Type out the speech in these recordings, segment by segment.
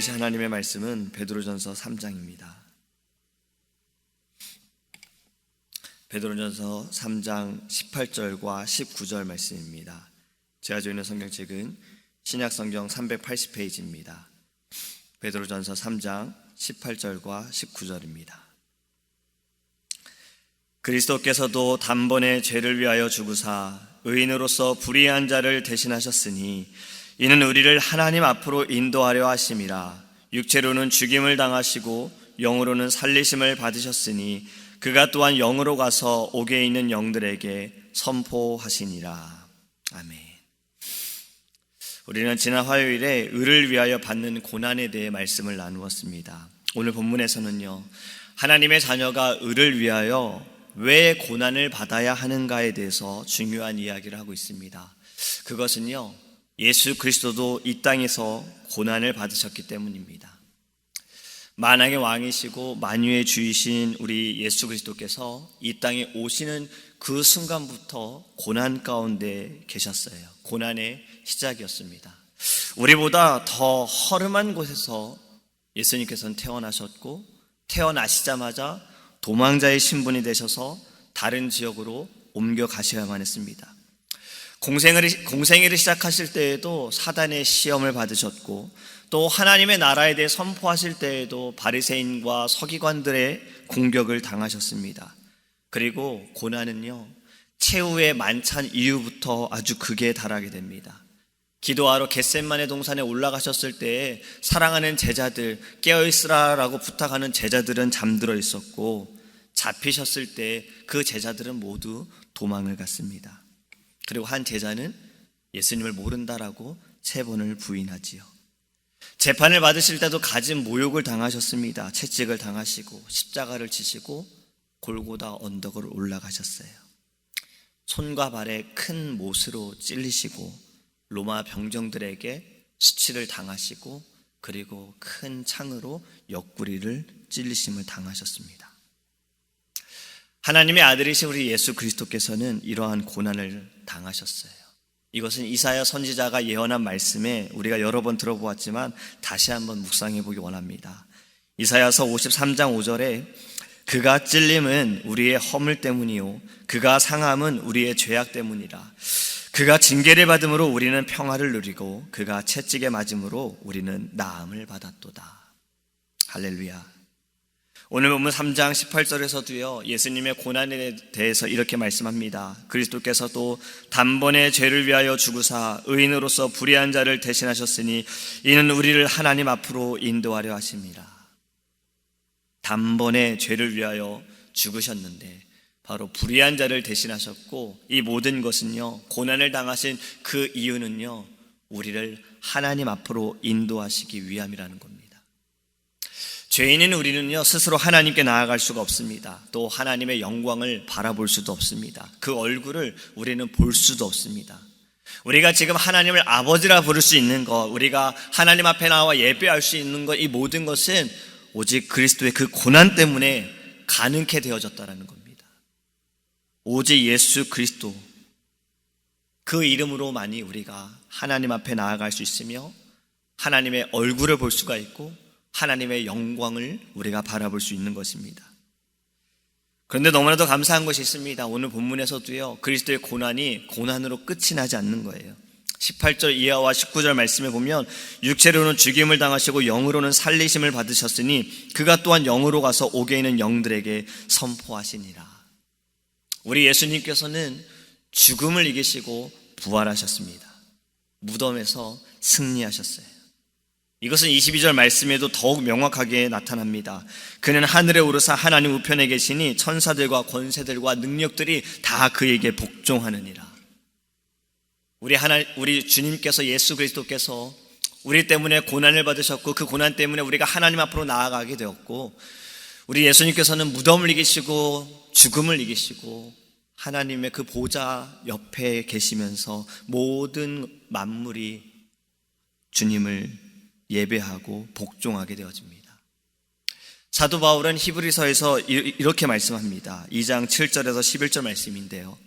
들으신 하나님의 말씀은 베드로전서 3장입니다. 베드로전서 3장 18절과 19절 말씀입니다. 제가 주고 있는 성경책은 신약성경 380페이지입니다. 베드로전서 3장 18절과 19절입니다. 그리스도께서도 단번에 죄를 위하여 죽으사 의인으로서 불의한 자를 대신하셨으니 이는 우리를 하나님 앞으로 인도하려 하심이라. 육체로는 죽임을 당하시고 영으로는 살리심을 받으셨으니 그가 또한 영으로 가서 옥에 있는 영들에게 선포하시니라. 아멘. 우리는 지난 화요일에 의를 위하여 받는 고난에 대해 말씀을 나누었습니다. 오늘 본문에서는요, 하나님의 자녀가 의를 위하여 왜 고난을 받아야 하는가에 대해서 중요한 이야기를 하고 있습니다. 그것은요, 예수 그리스도도 이 땅에서 고난을 받으셨기 때문입니다. 만왕의 왕이시고 만유의 주이신 우리 예수 그리스도께서 이 땅에 오시는 그 순간부터 고난 가운데 계셨어요. 고난의 시작이었습니다. 우리보다 더 허름한 곳에서 예수님께서는 태어나셨고, 태어나시자마자 도망자의 신분이 되셔서 다른 지역으로 옮겨가셔야만 했습니다. 공생애를 시작하실 때에도 사단의 시험을 받으셨고, 또 하나님의 나라에 대해 선포하실 때에도 바리새인과 서기관들의 공격을 당하셨습니다. 그리고 고난은요, 최후의 만찬 이후부터 아주 극에 달하게 됩니다. 기도하러 겟셋마네 동산에 올라가셨을 때에 사랑하는 제자들, 깨어있으라라고 부탁하는 제자들은 잠들어 있었고, 잡히셨을 때 그 제자들은 모두 도망을 갔습니다. 그리고 한 제자는 예수님을 모른다라고 3번을 부인하지요. 재판을 받으실 때도 가진 모욕을 당하셨습니다. 채찍을 당하시고 십자가를 지시고 골고다 언덕을 올라가셨어요. 손과 발에 큰 못으로 찔리시고 로마 병정들에게 수치를 당하시고, 그리고 큰 창으로 옆구리를 찔리심을 당하셨습니다. 하나님의 아들이신 우리 예수 그리스도께서는 이러한 고난을 당하셨어요. 이것은 이사야 선지자가 예언한 말씀에 우리가 여러 번 들어보았지만 다시 한번 묵상해 보기 원합니다. 이사야서 53장 5절에 그가 찔림은 우리의 허물 때문이요 그가 상함은 우리의 죄악 때문이라. 그가 징계를 받음으로 우리는 평화를 누리고 그가 채찍에 맞음으로 우리는 나음을 받았도다. 할렐루야. 오늘 본문 3장 18절에서도요, 예수님의 고난에 대해서 이렇게 말씀합니다. 그리스도께서도 단번에 죄를 위하여 죽으사 의인으로서 불의한 자를 대신하셨으니 이는 우리를 하나님 앞으로 인도하려 하심이라. 단번에 죄를 위하여 죽으셨는데 바로 불의한 자를 대신하셨고, 이 모든 것은요, 고난을 당하신 그 이유는요, 우리를 하나님 앞으로 인도하시기 위함이라는 겁니다. 죄인인 우리는요, 스스로 하나님께 나아갈 수가 없습니다. 또 하나님의 영광을 바라볼 수도 없습니다. 그 얼굴을 우리는 볼 수도 없습니다. 우리가 지금 하나님을 아버지라 부를 수 있는 것, 우리가 하나님 앞에 나와 예배할 수 있는 것, 이 모든 것은 오직 그리스도의 그 고난 때문에 가능케 되어졌다는 겁니다. 오직 예수 그리스도, 그 이름으로만이 우리가 하나님 앞에 나아갈 수 있으며 하나님의 얼굴을 볼 수가 있고 하나님의 영광을 우리가 바라볼 수 있는 것입니다. 그런데 너무나도 감사한 것이 있습니다. 오늘 본문에서도요, 그리스도의 고난이 고난으로 끝이 나지 않는 거예요. 18절 이하와 19절 말씀에 보면 육체로는 죽임을 당하시고 영으로는 살리심을 받으셨으니 그가 또한 영으로 가서 옥에 있는 영들에게 선포하시니라. 우리 예수님께서는 죽음을 이기시고 부활하셨습니다. 무덤에서 승리하셨어요. 이것은 22절 말씀에도 더욱 명확하게 나타납니다. 그는 하늘에 오르사 하나님 우편에 계시니 천사들과 권세들과 능력들이 다 그에게 복종하느니라. 우리 주님께서, 예수 그리스도께서 우리 때문에 고난을 받으셨고, 그 고난 때문에 우리가 하나님 앞으로 나아가게 되었고, 우리 예수님께서는 무덤을 이기시고 죽음을 이기시고 하나님의 그 보좌 옆에 계시면서 모든 만물이 주님을 예배하고 복종하게 되어집니다. 사도 바울은 히브리서에서 이렇게 말씀합니다. 2장 7절에서 11절 말씀인데요,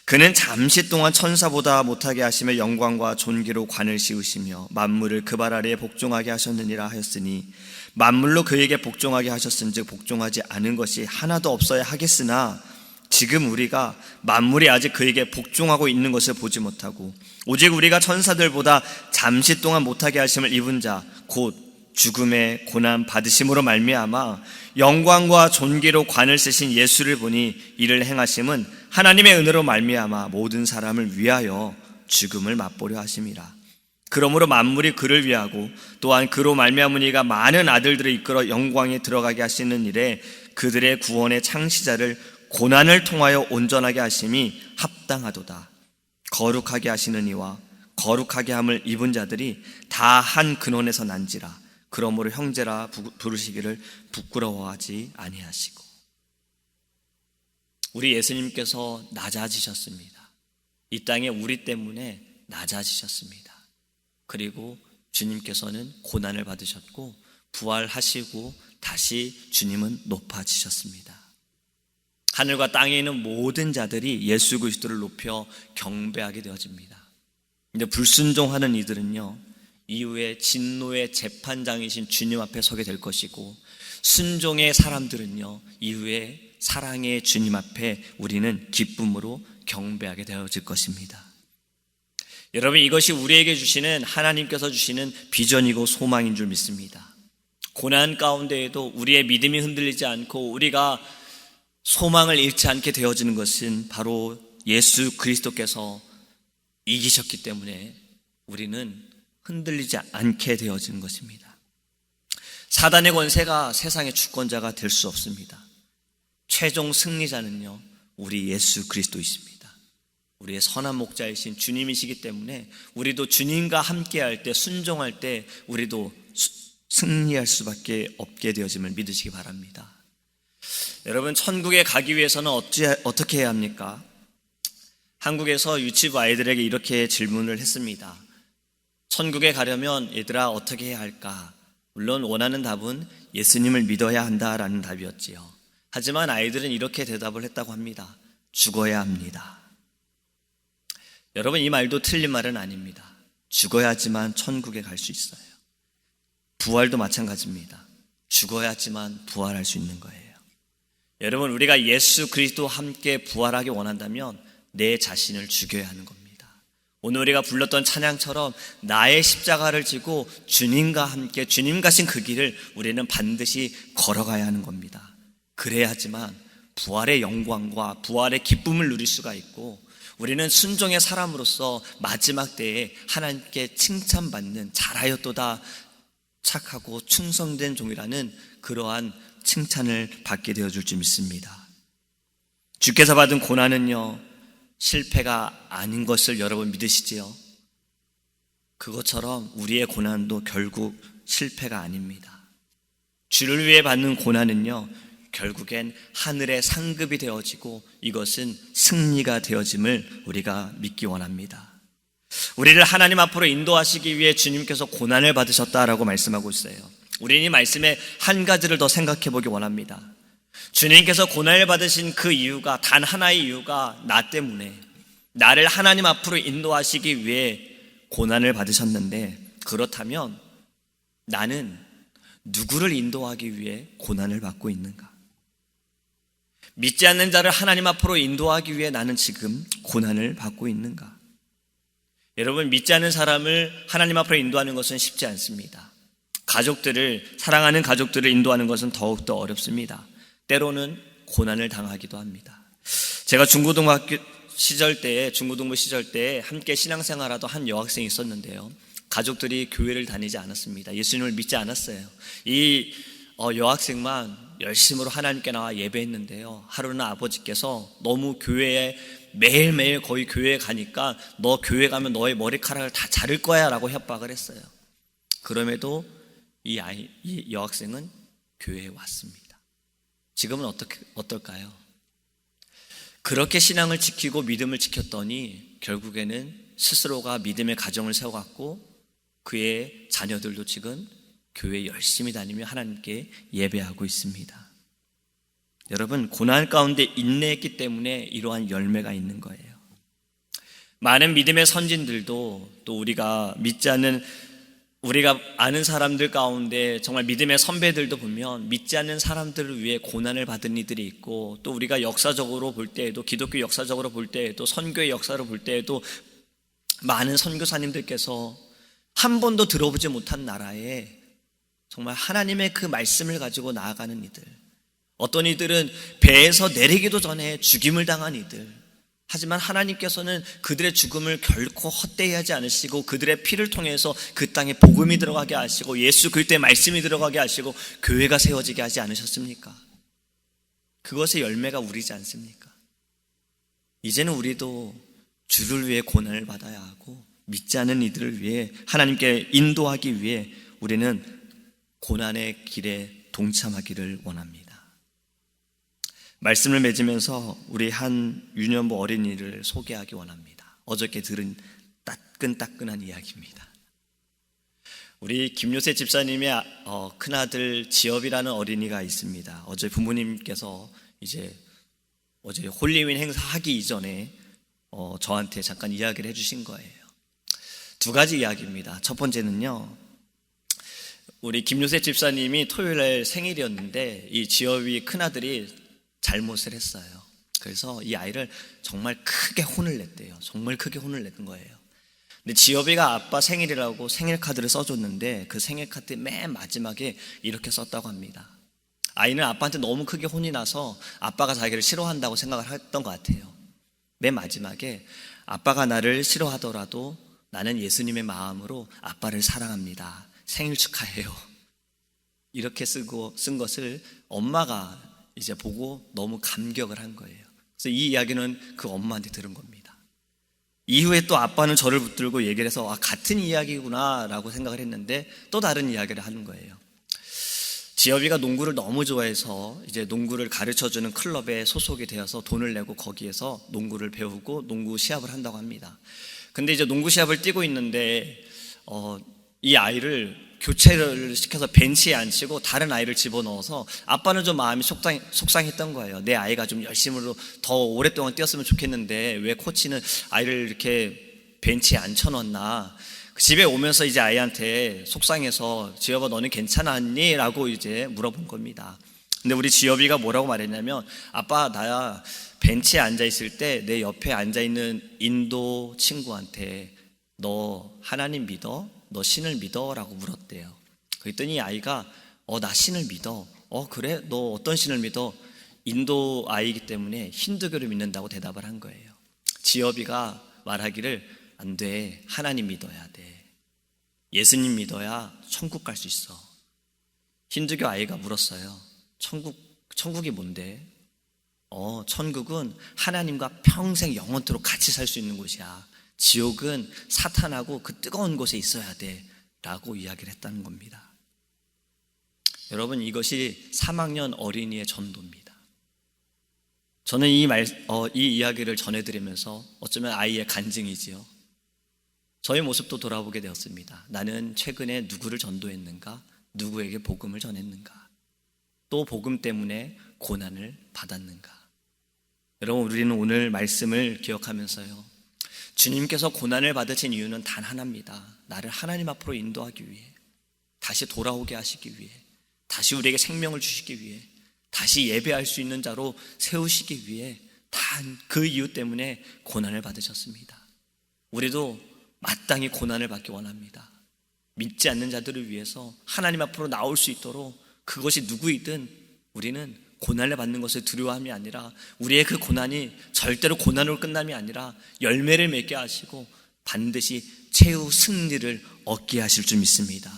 그는 잠시 동안 천사보다 못하게 하시며 영광과 존귀로 관을 씌우시며 만물을 그 발 아래에 복종하게 하셨느니라 하였으니 만물로 그에게 복종하게 하셨은즉 복종하지 않은 것이 하나도 없어야 하겠으나 지금 우리가 만물이 아직 그에게 복종하고 있는 것을 보지 못하고 오직 우리가 천사들보다 잠시 동안 못하게 하심을 입은 자 곧 죽음의 고난 받으심으로 말미암아 영광과 존귀로 관을 쓰신 예수를 보니 이를 행하심은 하나님의 은혜로 말미암아 모든 사람을 위하여 죽음을 맛보려 하심이라. 그러므로 만물이 그를 위하고 또한 그로 말미암은 이가 많은 아들들을 이끌어 영광에 들어가게 하시는 일에 그들의 구원의 창시자를 고난을 통하여 온전하게 하심이 합당하도다. 거룩하게 하시는 이와 거룩하게 함을 입은 자들이 다 한 근원에서 난지라. 그러므로 형제라 부르시기를 부끄러워하지 아니하시고. 우리 예수님께서 낮아지셨습니다. 이 땅에 우리 때문에 낮아지셨습니다. 그리고 주님께서는 고난을 받으셨고 부활하시고 다시 주님은 높아지셨습니다. 하늘과 땅에 있는 모든 자들이 예수 그리스도를 높여 경배하게 되어집니다. 근데 불순종하는 이들은요, 이후에 진노의 재판장이신 주님 앞에 서게 될 것이고, 순종의 사람들은요, 이후에 사랑의 주님 앞에 우리는 기쁨으로 경배하게 되어질 것입니다. 여러분, 이것이 우리에게 주시는, 하나님께서 주시는 비전이고 소망인 줄 믿습니다. 고난 가운데에도 우리의 믿음이 흔들리지 않고 우리가 소망을 잃지 않게 되어지는 것은 바로 예수 그리스도께서 이기셨기 때문에 우리는 흔들리지 않게 되어지는 것입니다. 사단의 권세가 세상의 주권자가 될 수 없습니다. 최종 승리자는요, 우리 예수 그리스도이십니다. 우리의 선한 목자이신 주님이시기 때문에 우리도 주님과 함께할 때, 순종할 때 우리도 승리할 수밖에 없게 되어짐을 믿으시기 바랍니다. 여러분, 천국에 가기 위해서는 어떻게 해야 합니까? 한국에서 유치부 아이들에게 이렇게 질문을 했습니다. 천국에 가려면 얘들아 어떻게 해야 할까? 물론 원하는 답은 예수님을 믿어야 한다라는 답이었지요. 하지만 아이들은 이렇게 대답을 했다고 합니다. 죽어야 합니다. 여러분, 이 말도 틀린 말은 아닙니다. 죽어야지만 천국에 갈 수 있어요. 부활도 마찬가지입니다. 죽어야지만 부활할 수 있는 거예요. 여러분, 우리가 예수 그리스도와 함께 부활하기 원한다면 내 자신을 죽여야 하는 겁니다. 오늘 우리가 불렀던 찬양처럼 나의 십자가를 지고 주님과 함께 주님 가신 그 길을 우리는 반드시 걸어가야 하는 겁니다. 그래야지만 부활의 영광과 부활의 기쁨을 누릴 수가 있고, 우리는 순종의 사람으로서 마지막 때에 하나님께 칭찬받는 잘하였도다 착하고 충성된 종이라는 그러한 칭찬을 받게 되어줄 줄 믿습니다. 주께서 받은 고난은요, 실패가 아닌 것을 여러분 믿으시지요? 그것처럼 우리의 고난도 결국 실패가 아닙니다. 주를 위해 받는 고난은요, 결국엔 하늘의 상급이 되어지고 이것은 승리가 되어짐을 우리가 믿기 원합니다. 우리를 하나님 앞으로 인도하시기 위해 주님께서 고난을 받으셨다라고 말씀하고 있어요. 우리는 이 말씀에 한 가지를 더 생각해 보기 원합니다. 주님께서 고난을 받으신 그 이유가, 단 하나의 이유가 나 때문에, 나를 하나님 앞으로 인도하시기 위해 고난을 받으셨는데, 그렇다면 나는 누구를 인도하기 위해 고난을 받고 있는가? 믿지 않는 자를 하나님 앞으로 인도하기 위해 나는 지금 고난을 받고 있는가? 여러분, 믿지 않는 사람을 하나님 앞으로 인도하는 것은 쉽지 않습니다. 가족들을, 사랑하는 가족들을 인도하는 것은 더욱더 어렵습니다. 때로는 고난을 당하기도 합니다. 제가 중고등부 시절 때에 함께 신앙생활하던 한 여학생이 있었는데요. 가족들이 교회를 다니지 않았습니다. 예수님을 믿지 않았어요. 이 여학생만 열심으로 하나님께 나와 예배했는데요. 하루는 아버지께서 너무 교회에 매일매일 거의 교회에 가니까 너 교회 가면 너의 머리카락을 다 자를 거야 라고 협박을 했어요. 그럼에도 이 여학생은 교회에 왔습니다. 지금은 어떨까요? 그렇게 신앙을 지키고 믿음을 지켰더니 결국에는 스스로가 믿음의 가정을 세워갔고 그의 자녀들도 지금 교회에 열심히 다니며 하나님께 예배하고 있습니다. 여러분, 고난 가운데 인내했기 때문에 이러한 열매가 있는 거예요. 많은 믿음의 선진들도 또 우리가 아는 사람들 가운데 정말 믿음의 선배들도 보면 믿지 않는 사람들을 위해 고난을 받은 이들이 있고, 또 우리가 역사적으로 볼 때에도, 기독교 역사적으로 볼 때에도, 선교의 역사로 볼 때에도 많은 선교사님들께서 한 번도 들어보지 못한 나라에 정말 하나님의 그 말씀을 가지고 나아가는 이들, 어떤 이들은 배에서 내리기도 전에 죽임을 당한 이들, 하지만 하나님께서는 그들의 죽음을 결코 헛되이 하지 않으시고 그들의 피를 통해서 그 땅에 복음이 들어가게 하시고 예수 그리스도의 말씀이 들어가게 하시고 교회가 세워지게 하지 않으셨습니까? 그것의 열매가 우리지 않습니까? 이제는 우리도 주를 위해 고난을 받아야 하고, 믿지 않는 이들을 위해 하나님께 인도하기 위해 우리는 고난의 길에 동참하기를 원합니다. 말씀을 맺으면서 우리 한 유년부 어린이를 소개하기 원합니다. 어저께 들은 따끈따끈한 이야기입니다. 우리 김요새 집사님의 큰아들 지엽이라는 어린이가 있습니다. 어제 부모님께서 어제 홀리윈 행사 하기 이전에 저한테 잠깐 이야기를 해주신 거예요. 두 가지 이야기입니다. 첫 번째는요, 우리 김요새 집사님이 토요일에 생일이었는데 이 지엽이 큰아들이 잘못을 했어요. 그래서 이 아이를 정말 크게 혼을 냈대요. 정말 크게 혼을 낸 거예요. 근데 지엽이가 아빠 생일이라고 생일 카드를 써줬는데 그 생일 카드 맨 마지막에 이렇게 썼다고 합니다. 아이는 아빠한테 너무 크게 혼이 나서 아빠가 자기를 싫어한다고 생각을 했던 것 같아요. 맨 마지막에 아빠가 나를 싫어하더라도 나는 예수님의 마음으로 아빠를 사랑합니다. 생일 축하해요. 이렇게 쓴 것을 엄마가 이제 보고 너무 감격을 한 거예요. 그래서 이 이야기는 그 엄마한테 들은 겁니다. 이후에 또 아빠는 저를 붙들고 얘기를 해서 같은 이야기구나 라고 생각을 했는데 또 다른 이야기를 하는 거예요. 지엽이가 농구를 너무 좋아해서 이제 농구를 가르쳐주는 클럽에 소속이 되어서 돈을 내고 거기에서 농구를 배우고 농구 시합을 한다고 합니다. 근데 이제 농구 시합을 뛰고 있는데 이 아이를 교체를 시켜서 벤치에 앉히고 다른 아이를 집어넣어서 아빠는 좀 마음이 속상했던 거예요. 내 아이가 좀 열심으로 더 오랫동안 뛰었으면 좋겠는데 왜 코치는 아이를 이렇게 벤치에 앉혀놨나. 집에 오면서 이제 아이한테 속상해서 지엽아 너는 괜찮았니? 라고 이제 물어본 겁니다. 근데 우리 지엽이가 뭐라고 말했냐면, 아빠 나야 벤치에 앉아있을 때 내 옆에 앉아있는 인도 친구한테 너 하나님 믿어? 너 신을 믿어? 라고 물었대요. 그랬더니 아이가 나 신을 믿어. 그래? 너 어떤 신을 믿어? 인도 아이이기 때문에 힌두교를 믿는다고 대답을 한 거예요. 지엽이가 말하기를 안 돼. 하나님 믿어야 돼. 예수님 믿어야 천국 갈 수 있어. 힌두교 아이가 물었어요. 천국이 뭔데? 천국은 하나님과 평생 영원토록 같이 살 수 있는 곳이야. 지옥은 사탄하고 그 뜨거운 곳에 있어야 돼 라고 이야기를 했다는 겁니다. 여러분, 이것이 3학년 어린이의 전도입니다. 저는 이 이야기를 전해드리면서 어쩌면 아이의 간증이지요. 저의 모습도 돌아보게 되었습니다. 나는 최근에 누구를 전도했는가? 누구에게 복음을 전했는가? 또 복음 때문에 고난을 받았는가? 여러분, 우리는 오늘 말씀을 기억하면서요, 주님께서 고난을 받으신 이유는 단 하나입니다. 나를 하나님 앞으로 인도하기 위해, 다시 돌아오게 하시기 위해, 다시 우리에게 생명을 주시기 위해, 다시 예배할 수 있는 자로 세우시기 위해, 단 그 이유 때문에 고난을 받으셨습니다. 우리도 마땅히 고난을 받기 원합니다. 믿지 않는 자들을 위해서 하나님 앞으로 나올 수 있도록, 그것이 누구이든 우리는 고난을 받는 것을 두려워함이 아니라, 우리의 그 고난이 절대로 고난으로 끝남이 아니라 열매를 맺게 하시고 반드시 최후 승리를 얻게 하실 줄 믿습니다.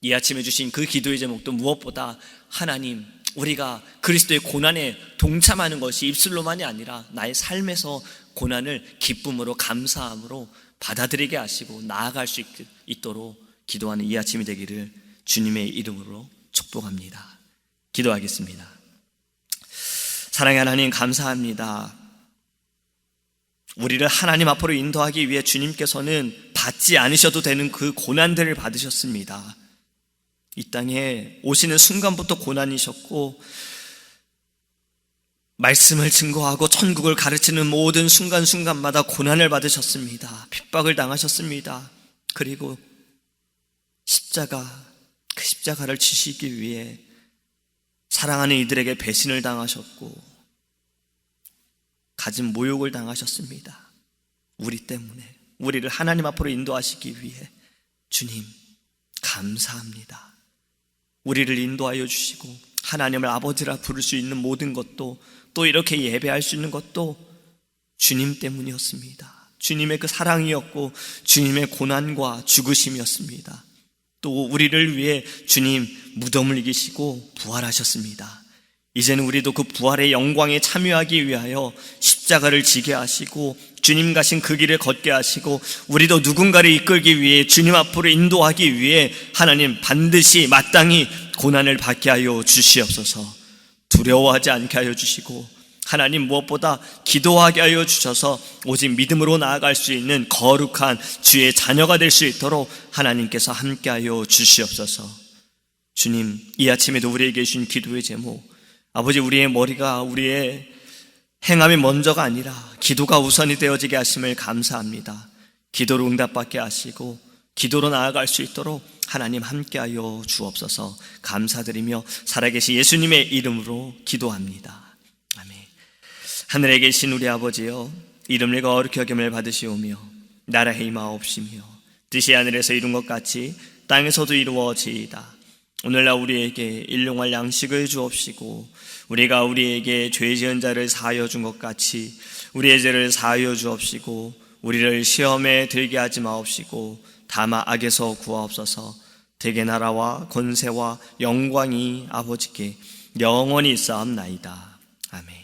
이 아침에 주신 그 기도의 제목도 무엇보다 하나님, 우리가 그리스도의 고난에 동참하는 것이 입술로만이 아니라 나의 삶에서 고난을 기쁨으로, 감사함으로 받아들이게 하시고 나아갈 수 있도록 기도하는 이 아침이 되기를 주님의 이름으로 축복합니다. 기도하겠습니다. 사랑의 하나님, 감사합니다. 우리를 하나님 앞으로 인도하기 위해 주님께서는 받지 않으셔도 되는 그 고난들을 받으셨습니다. 이 땅에 오시는 순간부터 고난이셨고, 말씀을 증거하고 천국을 가르치는 모든 순간순간마다 고난을 받으셨습니다. 핍박을 당하셨습니다. 그리고 그 십자가를 지시기 위해 사랑하는 이들에게 배신을 당하셨고 가진 모욕을 당하셨습니다. 우리 때문에, 우리를 하나님 앞으로 인도하시기 위해. 주님 감사합니다. 우리를 인도하여 주시고 하나님을 아버지라 부를 수 있는 모든 것도, 또 이렇게 예배할 수 있는 것도 주님 때문이었습니다. 주님의 그 사랑이었고 주님의 고난과 죽으심이었습니다. 또 우리를 위해 주님 무덤을 이기시고 부활하셨습니다. 이제는 우리도 그 부활의 영광에 참여하기 위하여 십자가를 지게 하시고 주님 가신 그 길을 걷게 하시고 우리도 누군가를 이끌기 위해 주님 앞으로 인도하기 위해 하나님 반드시 마땅히 고난을 받게 하여 주시옵소서. 두려워하지 않게 하여 주시고 하나님 무엇보다 기도하게 하여 주셔서 오직 믿음으로 나아갈 수 있는 거룩한 주의 자녀가 될 수 있도록 하나님께서 함께하여 주시옵소서. 주님, 이 아침에도 우리에게 주신 기도의 제목, 아버지, 우리의 머리가, 우리의 행함이 먼저가 아니라 기도가 우선이 되어지게 하심을 감사합니다. 기도로 응답받게 하시고 기도로 나아갈 수 있도록 하나님 함께하여 주옵소서. 감사드리며 살아계신 예수님의 이름으로 기도합니다. 아멘. 하늘에 계신 우리 아버지여, 이름을 거룩히 여김을 받으시오며 나라의 임하옵시며 뜻이 하늘에서 이룬 것 같이 땅에서도 이루어지이다. 오늘날 우리에게 일용할 양식을 주옵시고 우리가 우리에게 죄 지은 자를 사하여 준 것 같이 우리의 죄를 사하여 주옵시고 우리를 시험에 들게 하지 마옵시고 다만 악에서 구하옵소서. 대개 나라와 권세와 영광이 아버지께 영원히 있사옵나이다. 아멘.